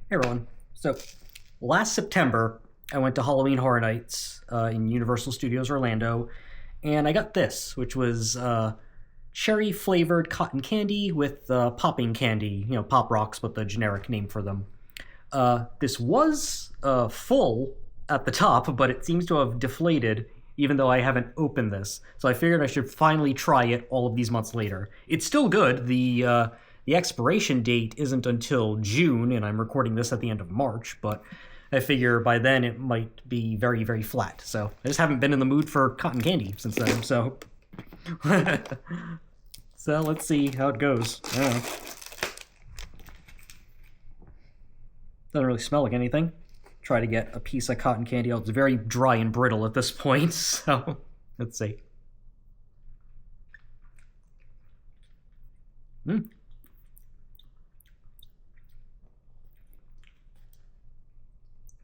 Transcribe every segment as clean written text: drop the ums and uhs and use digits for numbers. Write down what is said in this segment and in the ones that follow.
Hey everyone. So last September, I went to Halloween Horror Nights in Universal Studios Orlando, and I got this, which was cherry flavored cotton candy with popping candy, Pop Rocks, but the generic name for them. This was full at the top, but it seems to have deflated even though I haven't opened this. So I figured I should finally try it all of these months later. It's still good. The expiration date isn't until June, and I'm recording this at the end of March, but I figure by then it might be very, very flat. So I just haven't been in the mood for cotton candy since then, so... So let's see how it goes. I don't know. Doesn't really smell like anything. Try to get a piece of cotton candy out. It's very dry and brittle at this point, so let's see.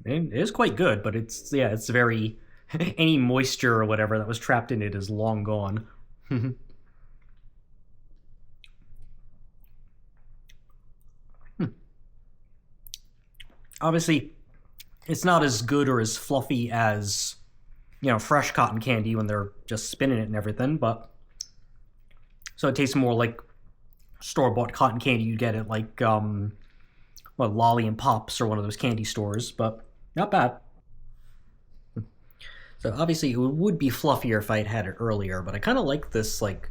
It is quite good, but it's very... any moisture or whatever that was trapped in it is long gone. Obviously, it's not as good or as fluffy as, fresh cotton candy when they're just spinning it and everything, but... So it tastes more like store-bought cotton candy you get at, like, Lolly and Pops or one of those candy stores, but not bad. So obviously it would be fluffier if I had had it earlier, but I kind of like this, like,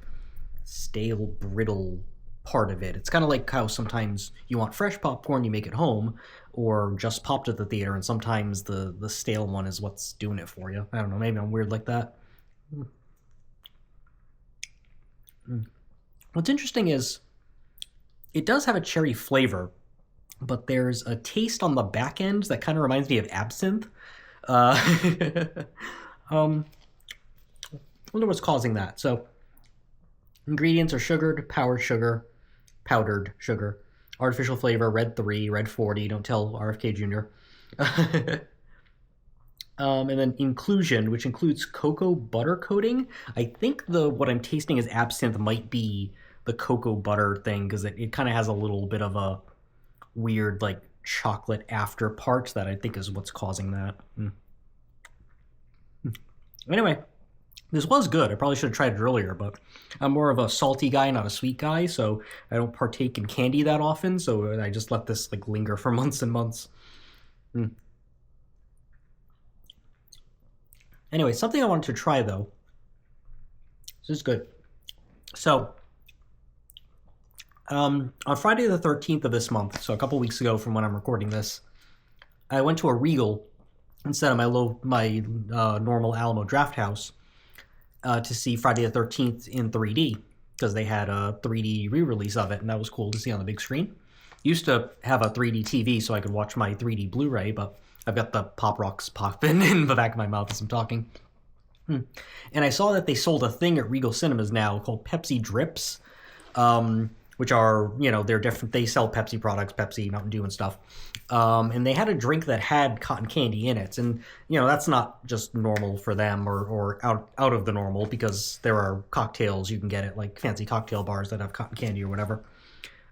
stale, brittle part of it. It's kind of like how sometimes you want fresh popcorn, you make it home, or just popped at the theater, and sometimes the stale one is what's doing it for you. I don't know, maybe I'm weird like that. What's interesting is it does have a cherry flavor, but there's a taste on the back end that kind of reminds me of absinthe. Wonder what's causing that. So, ingredients are powdered sugar, artificial flavor, red 3, red 40, don't tell RFK Jr. And then inclusion, which includes cocoa butter coating. I think what I'm tasting as absinthe might be the cocoa butter thing, because it kind of has a little bit of a weird, like, chocolate after part that I think is what's causing that. Anyway, this was good. I probably should have tried it earlier, but I'm more of a salty guy, not a sweet guy, so I don't partake in candy that often, so I just let this, like, linger for months and months. Anyway, something I wanted to try, though. This is good. So, on Friday the 13th of this month, so a couple weeks ago from when I'm recording this, I went to a Regal instead of my normal Alamo Draft House to see Friday the 13th in 3D, because they had a 3D re-release of it, and that was cool to see on the big screen. Used to have a 3D TV so I could watch my 3D Blu-ray, but I've got the Pop Rocks popping in the back of my mouth as I'm talking. And I saw that they sold a thing at Regal Cinemas now called Pepsi Drips, which are, they're different. They sell Pepsi products, Pepsi, Mountain Dew and stuff. And they had a drink that had cotton candy in it. And, that's not just normal for them or out of the normal, because there are cocktails you can get at, like, fancy cocktail bars that have cotton candy or whatever.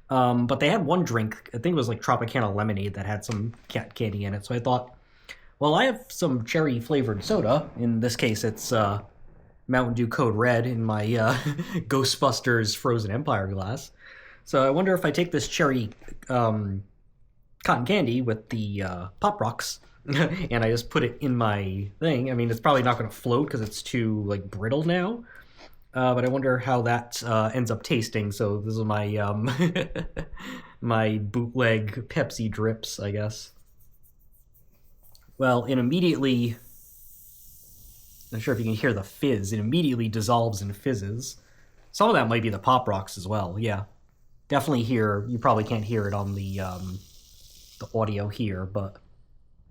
But they had one drink, I think it was like Tropicana Lemonade, that had some cotton candy in it. So I thought, well, I have some cherry-flavored soda. In this case, it's Mountain Dew Code Red in my Ghostbusters Frozen Empire glass. So I wonder if I take this cherry cotton candy with the Pop Rocks and I just put it in my thing. I mean, it's probably not going to float because it's too, like, brittle now. But I wonder how that ends up tasting. So this is my my bootleg Pepsi Drips, I guess. Well, it immediately... Not sure if you can hear the fizz. It immediately dissolves and fizzes. Some of that might be the Pop Rocks as well, yeah. Definitely hear... You probably can't hear it on the audio here, but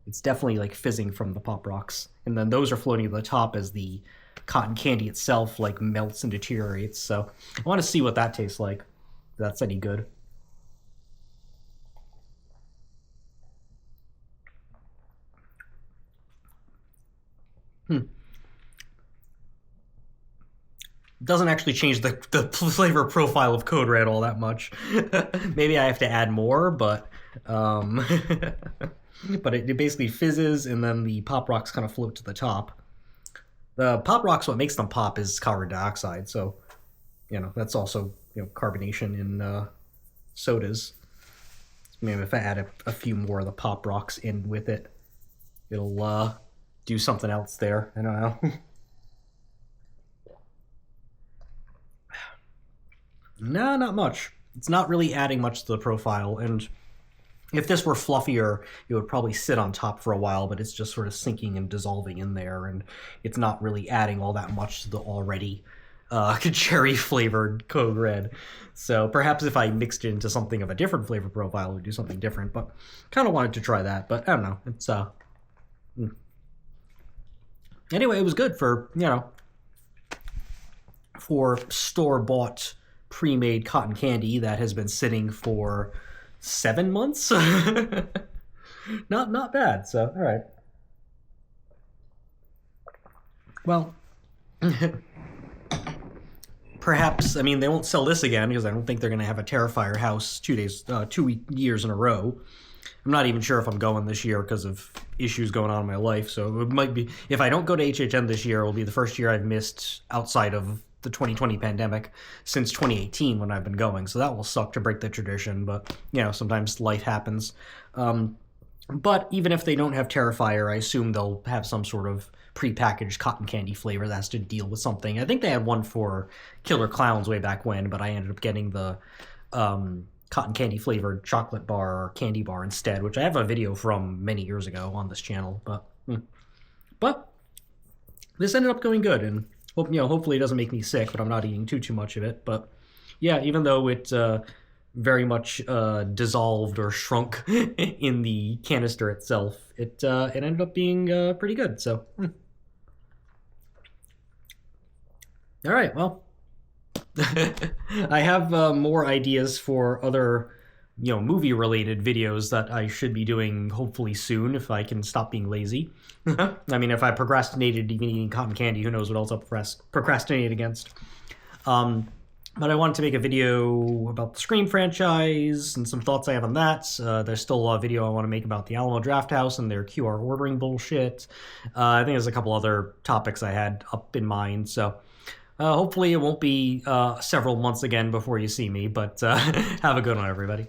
it's definitely, like, fizzing from the Pop Rocks. And then those are floating at the top as the cotton candy itself, like, melts and deteriorates. So I want to see what that tastes like, if that's any good. Doesn't actually change the flavor profile of Code Red all that much. Maybe I have to add more, but Um, but it basically fizzes, and then the pop rocks kind of float to the top. The pop rocks, what makes them pop is carbon dioxide, so that's also carbonation in sodas. Maybe if I add a few more of the pop rocks in with it, it'll do something else there. I don't know. No, not much. It's not really adding much to the profile, and if this were fluffier, it would probably sit on top for a while, but it's just sort of sinking and dissolving in there, and it's not really adding all that much to the already cherry-flavored Code Red. So perhaps if I mixed it into something of a different flavor profile, it would do something different, but kind of wanted to try that, but I don't know. It's, Anyway, it was good for, for store-bought, pre-made cotton candy that has been sitting for 7 months. Not bad. So all right. Well, perhaps they won't sell this again because I don't think they're going to have a Terrifier house 2 years in a row. I'm not even sure if I'm going this year because of issues going on in my life. So it might be, if I don't go to HHN this year, it will be the first year I've missed outside of the 2020 pandemic since 2018 when I've been going. So that will suck to break the tradition, but sometimes life happens. But even if they don't have Terrifier, I assume they'll have some sort of prepackaged cotton candy flavor that has to deal with something. I think they had one for Killer Clowns way back when, but I ended up getting the cotton candy flavored chocolate bar or candy bar instead, which I have a video from many years ago on this channel. But this ended up going good, and hopefully it doesn't make me sick, but I'm not eating too much of it. But yeah, even though it very much dissolved or shrunk in the canister itself, it ended up being pretty good. So, all right, well, I have more ideas for other movie-related videos that I should be doing hopefully soon if I can stop being lazy. If I procrastinated even eating cotton candy, who knows what else I'll procrastinate against. But I wanted to make a video about the Scream franchise and some thoughts I have on that. There's still a video I want to make about the Alamo Drafthouse and their QR ordering bullshit. I think there's a couple other topics I had up in mind, so hopefully it won't be several months again before you see me, but have a good one, everybody.